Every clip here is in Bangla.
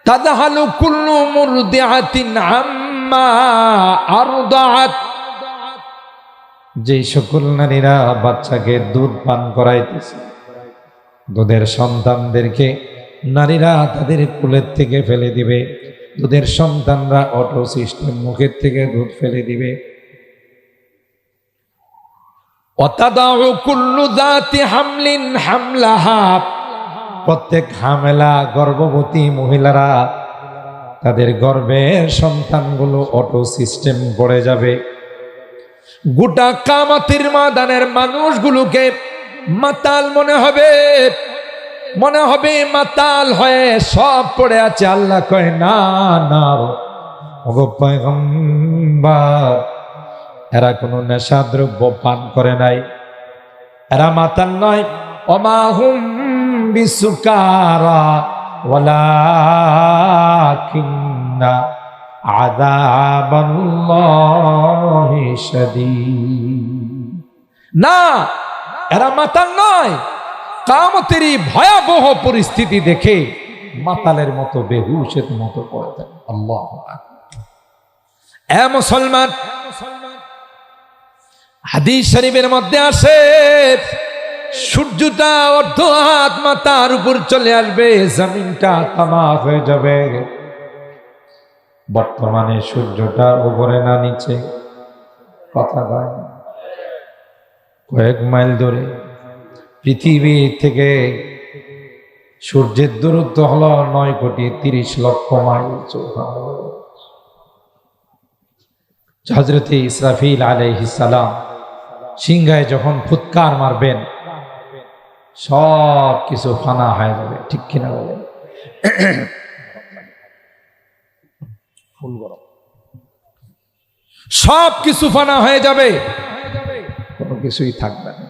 তাযহালু কুল্লু মুরদিআতিন আম্মা আরদাআত, যে সকল নারীরা বাচ্চাকে দুধ পান করাইতেছে, দুধের সন্তানদেরকে নারীরা তাদের কোলের থেকে ফেলে দিবে, দুধের সন্তানরা অটো সিস্টেম মুখের থেকে দুধ ফেলে দিবে। ওয়াতাদাউ কুল্লু যাতি হামলিন হামলাহা, প্রত্যেক হামেলা গর্ভবতী মহিলারা তাদের গর্ভের সন্তানগুলো অটো সিস্টেম পড়ে যাবে। গোটা কিয়ামতের ময়দানের মানুষগুলোকে মাতাল মনে হবে, মনে হবে মাতাল হয়ে সব পড়ে আছে। আল্লাহ কয় না না ওগো পয়গম্বর, এরা কোনো নেশাদ্রব্য পান করে নাই, এরা মাতাল নয়। ওমা হুম বিসুকারা ওয়ালাকিন্না আযাবাল্লাহি শাদীদ। না, এরা মাতাল নয়, কিয়ামতের ভয়াবহ পরিস্থিতি দেখে মাতালের মতো বেহুশের মতো পড়ে থাকে। আল্লাহু আকবার। এ মুসলমান, হাদিস শরীফের মধ্যে আসে সূর্যটা অর্ধ হাত মাথার উপর চলে আসবে, জমিনটা তামা হয়ে যাবে। বর্তমানে সূর্যটা উপরে না নিচে, কথা বলে কয়েক মাইল দূরে। পৃথিবী থেকে সূর্যের দূরত্ব হলো 9,30,00,000 মাইল। হযরত ইসরাফিল আলাইহিস সালাম সিংহায় যখন ফুৎকার মারবেন, সব কিছু ফানা হয়ে যাবে, ঠিক কিনা বলেন? সব কিছু ফানা হয়ে যাবে, কোনো কিছুই থাকবে না।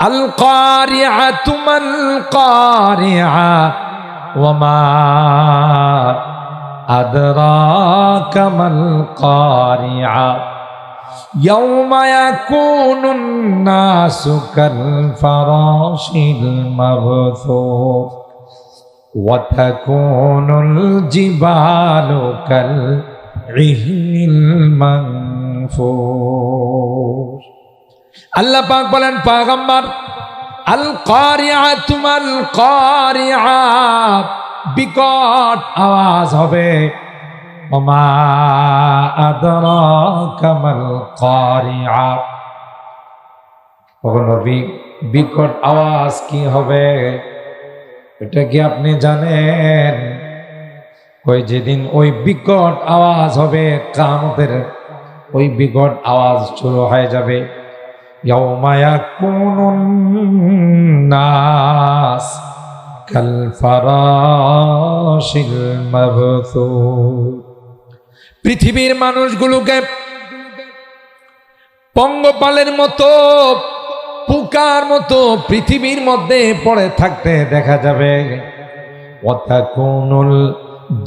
আল কারিআতু মাল কারিআ ওয়া মা আদরাকা মাল কারিআ ইয়াউমা ইয়াকুনুন নাসু কাল ফারাশিল মাবথুস ওয়া তাকুনুল জিবালু কাল ইহনিল মানফুস। আল্লাহ পাক বলেন, পয়গম্বর, আল কারিআতু মাল কারিআ, বিকট আওয়াজ হবে। ওমা আদরাকা মাল কারিআ, ও নবী, বিকট আওয়াজ কি হবে এটা কি আপনি জানেন? ওই যেদিন ওই বিকট আওয়াজ হবে, কিয়ামতের ওই বিকট আওয়াজ শুরু হয়ে যাবে। ইয়াউমা ইয়াকুনুন নাস কাল ফারাশিল মাবথুস, পৃথিবীর মানুষগুলোকে পঙ্গপালের মতো, পোকার মতো পৃথিবীর মধ্যে পড়ে থাকতে দেখা যাবে। ওয়া তাকুনুল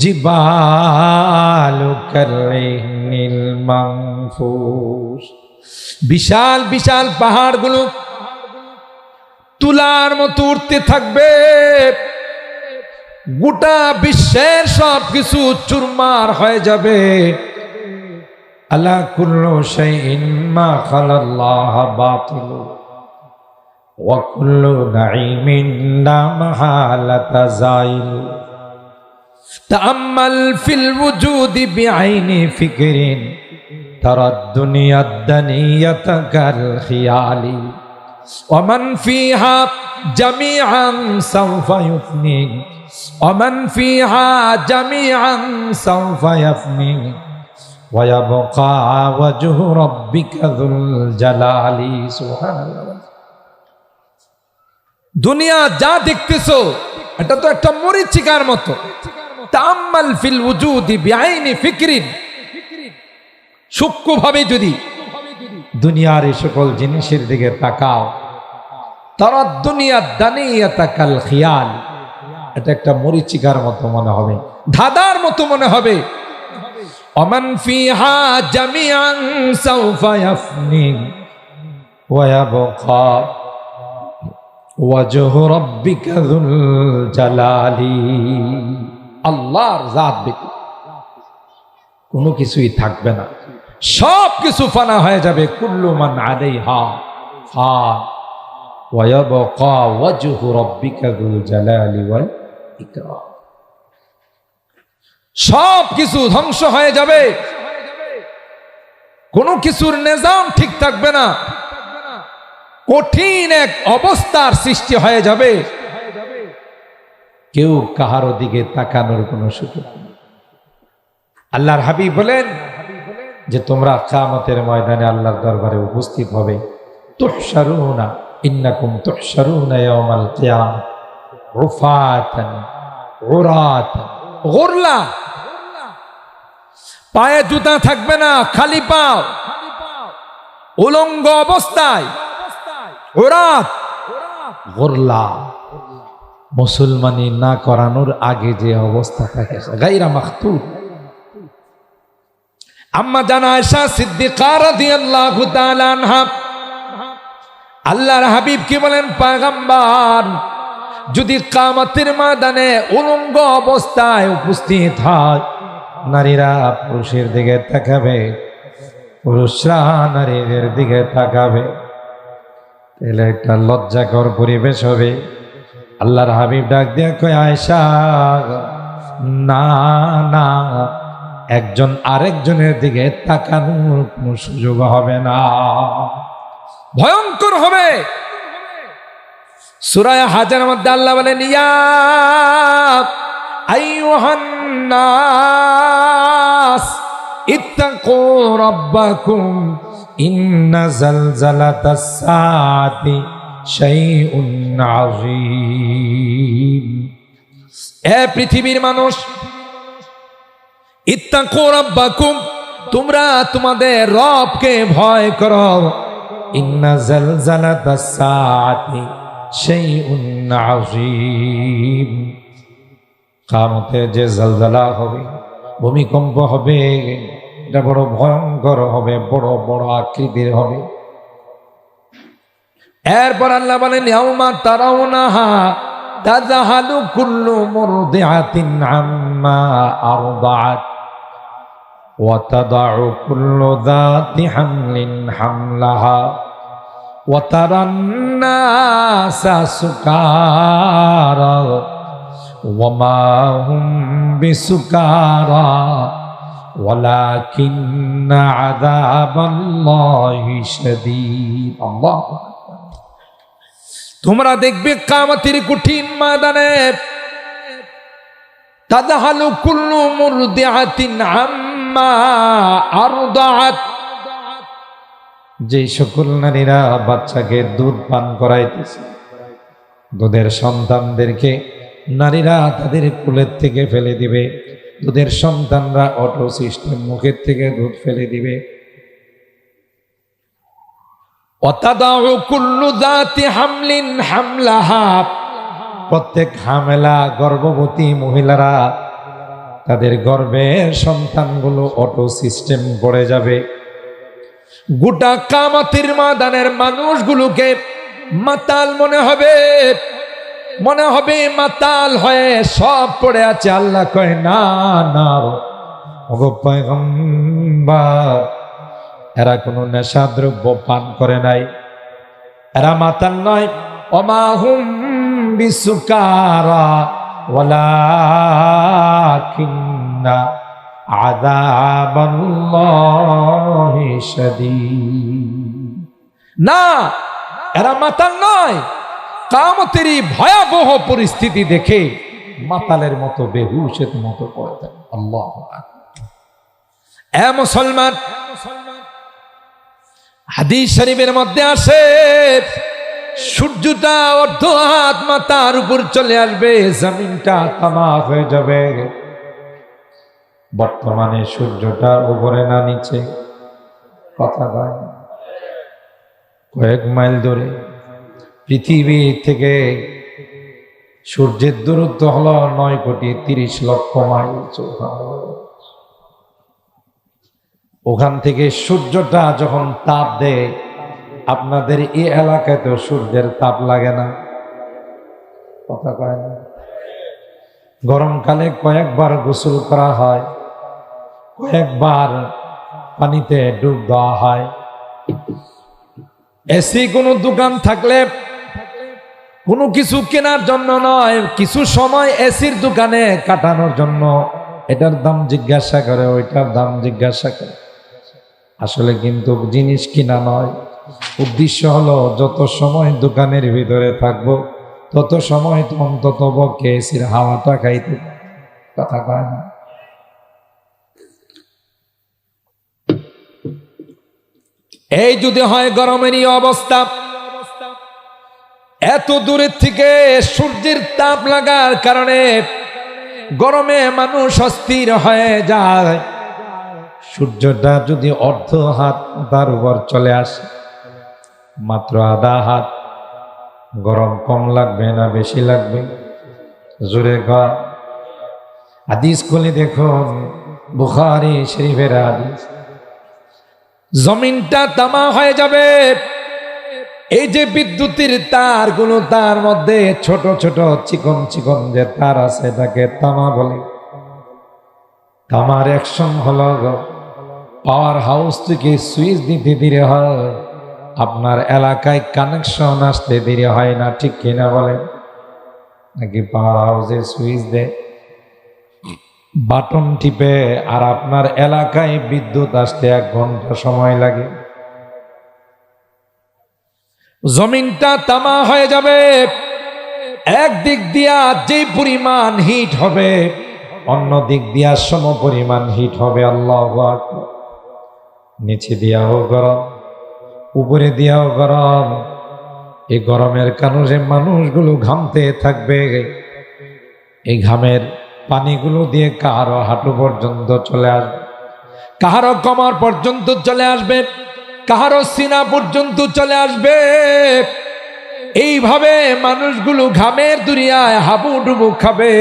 জিবালু কারইহনিল মানফুস, বিশাল বিশাল পাহাড়গুলো তুলার মতো উঠতে থাকবে। গোটা বিশ্বের সব কিছু চুরমার হয়ে যাবে। আলা কুল্লু শাইইন মা খালাল্লাহ বাতিল ওয়া কুল্লু নাঈমিন লা মাহালাতা যাইল। তাআম্মাল ফিল ওয়ুজুদি বিআইনি ফিকরিন তারাদ দুনিয়াদ দানিয়াতা কাল খিয়ালি ওয়া মান ফিহা জামিআন সাওফা ইফনি ওয়া মান ফিহা জামিআন সাওফা ইফনি ওয়া ইয়াবকা ওয়াজহু রাব্বিকা যুল জালালি। সুবহানাল্লাহ। দুনিয়া যা দেখতেছো এটা তো একটা মরীচিকার মতো। তাআম্মাল ফিল ওয়ুজুদি বিআইনি ফিকরিন, সূক্ষ্মভাবে যদি দুনিয়ার এই সকল জিনিসের দিকে তাকাও, তারা দুনিয়া দানিয়াতা কাল খিয়াল, এটা একটা মরীচিকার মতো মনে হবে, ধাঁধার মতো মনে হবে। ওমান ফিহা জামিআন সাওফা ইয়াফনি ওয়া ইয়াবকা ওয়াজহু রাব্বিকা যুল জালালি আল্লাহর জাত ব্যতীত কোনো কিছুই থাকবে না, সব কিছু ফানা হয়ে যাবে। কুল্লু মান আলাইহা ফান ওয়া ইয়াবকা ওয়াজহু রাব্বিকা যুল জালালি ওয়াল ইকরাম। সব কিছু ধ্বংস হয়ে যাবে, কোনো কিছুর নিজাম ঠিক থাকবে না, কঠিন এক অবস্থার সৃষ্টি হয়ে যাবে, কেউ কাহারো দিকে তাকানোর কোনো সুযোগ নেই। আল্লাহর হাবিব বলেন যে তোমরা কিয়ামতের ময়দানে আল্লাহর দরবারে উপস্থিত হবে। তুহশারুনা ইন্নাকুম তুহশারুনা ইয়াওমাল কিয়ামah উফাতান উরাতান গুরলা। পায়ে জুতা থাকবে না, খালি পাও, উলঙ্গ অবস্থায়, উরাত গুরলা, মুসলমানি না করানোর আগে যে অবস্থা থাকে গায়রা মাখতুন। আম্মা জানা আয়েশা সিদ্দিকা রাদিয়াল্লাহু তাআলা আনহা আল্লাহর হাবিব কি বলেন, পয়গম্বর যদি কিয়ামতের ময়দানে উলঙ্গ অবস্থায় উপস্থিত হয়, নারীরা পুরুষের দিকে তাকাবে, পুরুষরা নারীদের দিকে তাকাবে, তাহলে একটা লজ্জাকর পরিবেশ হবে। আল্লাহর হাবিব ডাক দিয়ে কয়, আয়েশা না না, একজন আরেকজনের দিকে তাকানোর কোনো সুযোগ হবে না, ভয়ঙ্কর হবে। সূরা হাজের মধ্যে আল্লাহ বলেন, ইয়া আইয়ুহান নাস ইত্তাকু রাব্বাকুম ইন্না জালজালাতাস সাআতি শাইউন আযীম। এ পৃথিবীর মানুষ, ইত্তাকু রাব্বাকুম, তোমরা তোমাদের রবকে ভয় করো। ইন্না জালজালাতাস সাআতি শাইউন আযীম, কিয়ামতের যে জালজালা হবে, ভূমিকম্প হবে, এটা বড় ভয়ঙ্কর হবে, বড় বড় আকৃতির হবে। এরপর আল্লাহ বলেন, ইয়াউমা তারাউনাহা তাযহালু কুল্লু মুরদিআতিন আম্মা আরদাআত ওয়া তাদাউ কুল্লু যাতি হামলিন হামলাহা ওয়া তারান নাসা সুকারা ওয়া মা হুম বিসুকারা ওয়ালাকিন্না আযাবাল্লাহি শাদীদ। আল্লাহু আকবার। তোমরা দেখবে কিয়ামতের কঠিন ময়দানে তাযহালু কুল্লু মুরদিআতিন আম্মা আরদাআত, যে সকল নারীরা বাচ্চাকে দুধ পান করাইতেছে, দুধের সন্তানদেরকে নারীরা তাদের কোলের থেকে ফেলে দিবে, দুধের সন্তানরা অটো সিস্টেম মুখের থেকে দুধ ফেলে দিবে। ওয়াতাদাউ কুল্লু যাতি হামলিন হামলাহা, প্রত্যেক হামেলা গর্ভবতী মহিলারা তাদের গর্ভের সন্তানগুলো অটো সিস্টেম পড়ে যাবে। গোটা কিয়ামতের ময়দানের মানুষগুলোকে মাতাল মনে হবে, মনে হবে মাতাল হয়ে সব পড়ে আছে। আল্লাহ কয়, না না ওগো পয়গম্বর, এরা কোনো নেশা দ্রব্য পান করে নাই, এরা মাতাল নয়। ওমা হুম বিসুকারা ওয়ালাকিন্না আযাবাল্লাহি শাদীদ। না, এরা মাতাল নয়, কিয়ামতের ভয়াবহ পরিস্থিতি দেখে মাতালের মতো বেহুশের মতো পড়ে যায়। আল্লাহু আকবার। এ মুসলমান, হাদিস শরীফের মধ্যে আসে, সূর্যটা অর্ধ হাত মাথার উপর চলে আসবে, জমিনটা তামা হয়ে যাবে। বর্তমানে সূর্যটা উপরে না নিচে, কথা বলে কয়েক মাইল দূরে। পৃথিবী থেকে সূর্যের দূরত্ব হলো 9,30,00,000 মাইল। ওখান থেকে সূর্যটা যখন তাপ দেয়, আপনাদের এই এলাকায় তো সূর্যের তাপ লাগে না, কথা কয় না। গরমকালে কয়েকবার গোসল করা হয়, কয়েকবার পানিতে ডুব দেওয়া হয়। এসি কোনো দোকান থাকলে কোনো কিছু কেনার জন্য নয়, কিছু সময় এসির দোকানে কাটানোর জন্য এটার দাম জিজ্ঞাসা করে, ওইটার দাম জিজ্ঞাসা করে। আসলে কিন্তু জিনিস কিনা নয়, উদ্দেশ্য হলো যত সময় দোকানের ভিতরে থাকবো তত সময় তো অন্তত পক্ষে এসির হাওয়াটা খাইতে। কথা কয় না? এই যদি হয় গরমেরই অবস্থা, এত দূরের থেকে সূর্যের তাপ লাগার কারণে গরমে মানুষ অস্থির হয়ে যায়। সূর্যটা যদি অর্ধ হাত তার উপর চলে আসে, মাত্র আধা হাত, গরম কম লাগবে না বেশি লাগবে? জোরে কর। হাদিস খুলে দেখুন, বুখারী শরীফের হাদিস। জমিনটা তামা হয়ে যাবে। এই যে বিদ্যুতের তারগুলো, তার মধ্যে ছোট ছোট চিকন চিকন যে তার আছে, এটাকে তামা বলে। তামার অ্যাকশন হলো পাওয়ার হাউস থেকে সুইচ দিতে দেরি হয়, আপনার এলাকায় কানেকশন আসতে দেরি হয় না, ঠিক কিনা বলেন? নাকি পাওয়ার হাউসে সুইচ দেয়, বাটন টিপে, আর আপনার এলাকায় বিদ্যুৎ আসতে 1 ঘন্টা সময় লাগে। জমিনটা তামা হয়ে যাবে। একদিক দিয়া যে পরিমাণ হিট হবে, অন্য দিক দিয়া সম পরিমাণ হিট হবে। আল্লাহু আকবার। নিচে দিয়াও গরম, উপরে দিয়াও গরম। এই গরমের কারণে মানুষগুলো ঘামতে থাকবে। এই ঘামের পানিগুলো দিয়ে কারো হাঁটু পর্যন্ত চলে আসবে, কারো কোমর পর্যন্ত চলে আসবে, কারো সিনা পর্যন্ত চলে আসবে। এইভাবে মানুষগুলো ঘামের দুনিয়ায় হাবুডুবু খাবে।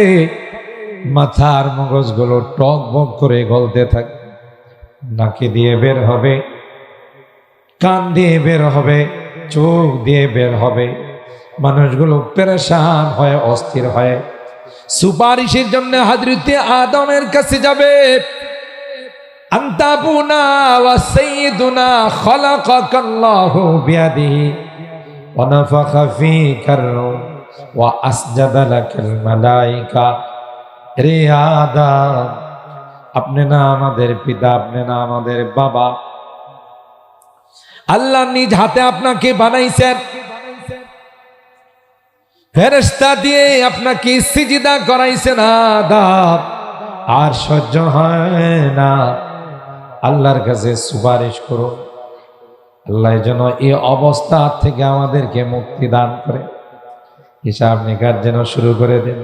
মাথার মগজগুলো টক বক করে গলতে থাকবে, নাকি দিয়ে বের হবে, কান দিয়ে বের হবে, চোখ দিয়ে বের হবে। মানুষগুলো পেরেশান হয়ে অস্থির হয়ে সুপারিশের জন্য হযরতে আদমের কাছে যাবে। আনতা আবুনা ওয়া সাইয়্যিদুনা খালাকাকাল্লাহু বিয়াদিহি ওয়া নাফাখা ফীকা রূহ ওয়া আসজাদা লাকাল মালায়েকা। রে আদম, আপনি না আমাদের পিতা, আপনি না আমাদের বাবা, আল্লাহ নিজ হাতে আপনাকে বানাইছেন, ফেরেশতা দিয়ে আপনাকে সিজদা করাইছেন। আদম আর সহ্য হয় না, আল্লাহর কাছে সুপারিশ করুন, আল্লাহ যেন এই অবস্থা থেকে আমাদেরকে মুক্তি দান করে, হিসাব নিকাশ যেন শুরু করে দেন।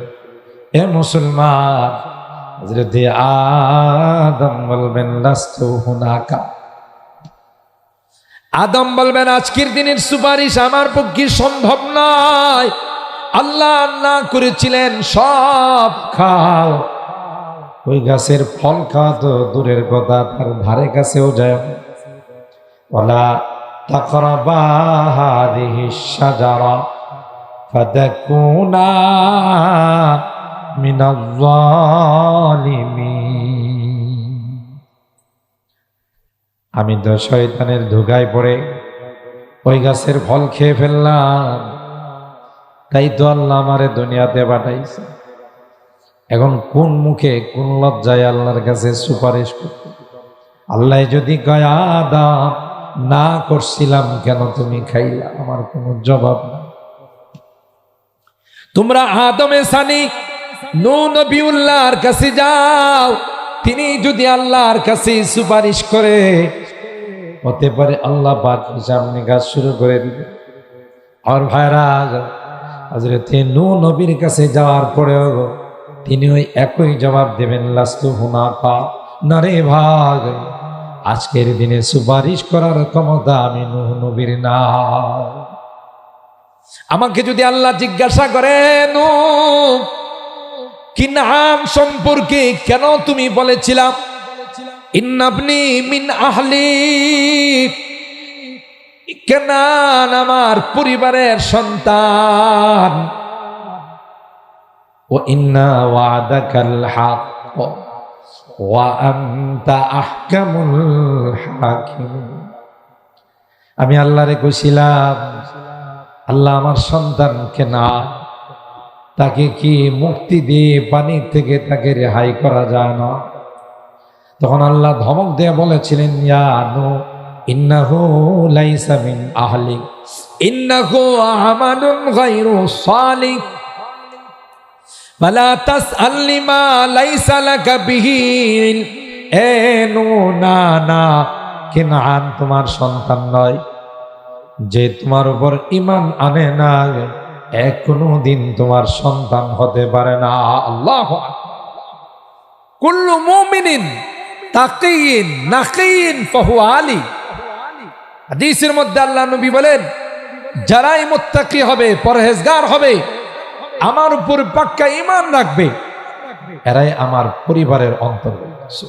এ মুসলমান, হযরতে আদম বলবেন লাস্তু হুনাকা। আদম বলবেন আজকের দিনের সুপারিশ আমার পক্ষে সম্ভব নয়। আল্লাহ আল্লাহ করেছিলেন সব খাও, ওই গাছের ফল খাওয়া তো দূরের কথা, তার ধারে কাছেও যায়। ওয়ালা তাকরাবা হাযিহিশ শাজারা ফাতাকুনা মিনাল যালিমিন। আমি তো শয়তানের ধোঁকায় পড়ে ওই গাছের ফল খেয়ে ফেললাম, তাই তো আল্লাহ আমারে দুনিয়াতে পাঠাইছে। এখন কোন মুখে কোন লজ্জায় আল্লাহর কাছে সুপারিশ করতে? আল্লাহ যদি কয় আদম না করছিলাম কেন তুমি খাইলা, আমার কোনো জবাব না। তোমরা আদমে সানি নূহ নবিউল্লাহর কাছে যাও, তিনি যদি আল্লাহর কাছে সুপারিশ করে, হতে পারে আল্লাহ পাক হিসাব নিকাশ শুরু করে দিবে। আর ভাইরা, হযরতে নূহ নবীর কাছে যাওয়ার পরেও তিনি ওই একই জবাব দেবেন, লাস্তু হুনাকা। না রে ভাগ, আজকের দিনে সুপারিশ করার ক্ষমতা আমি নূহ নবীর না। আমাকে যদি আল্লাহ জিজ্ঞাসা করে, নূহ কিনআন সম্পর্কে কেন তুমি বলেছিলাম ইন্নাবনি মিন আহলি, কেনান আমার পরিবারের সন্তান, ওয়া ইন্না ওয়াদাকাল হক ওয়া আনতা আহকামুল হাকিম। আমি আল্লাহরে কইছিলাম, আল্লাহ আমার সন্তানকে না, তাকে কি মুক্তি দিয়ে পানি থেকে তাকে রেহাই করা যায় না? তখন আল্লাহ ধমক দিয়ে বলেছিলেন, ইয়া নূহ ইন্নাহু লাইসা মিন আহলিক ইন্নাহু আমালুন গায়রু সালিহ ফালা তাসআল লিমা লাইসা লাকা বিহি। এ নূহ, না না, কিনান তোমার সন্তান নয়, যে তোমার উপর ঈমান আনে না কোনো দিন তোমার সন্তান হতে পারে না। আল্লাহু আকবার। কুল্লু মুমিনিন তাকিয়িন নাকিয়িন ফাহুয়া আলী। হাদিসের মধ্যে আল্লাহ নবী বলেন, যারাই মুত্তাকি হবে, পরহেজগার হবে, আমার উপর পাক্কা ঈমান রাখবে, এরাই আমার পরিবারের অন্তর্ভুক্ত।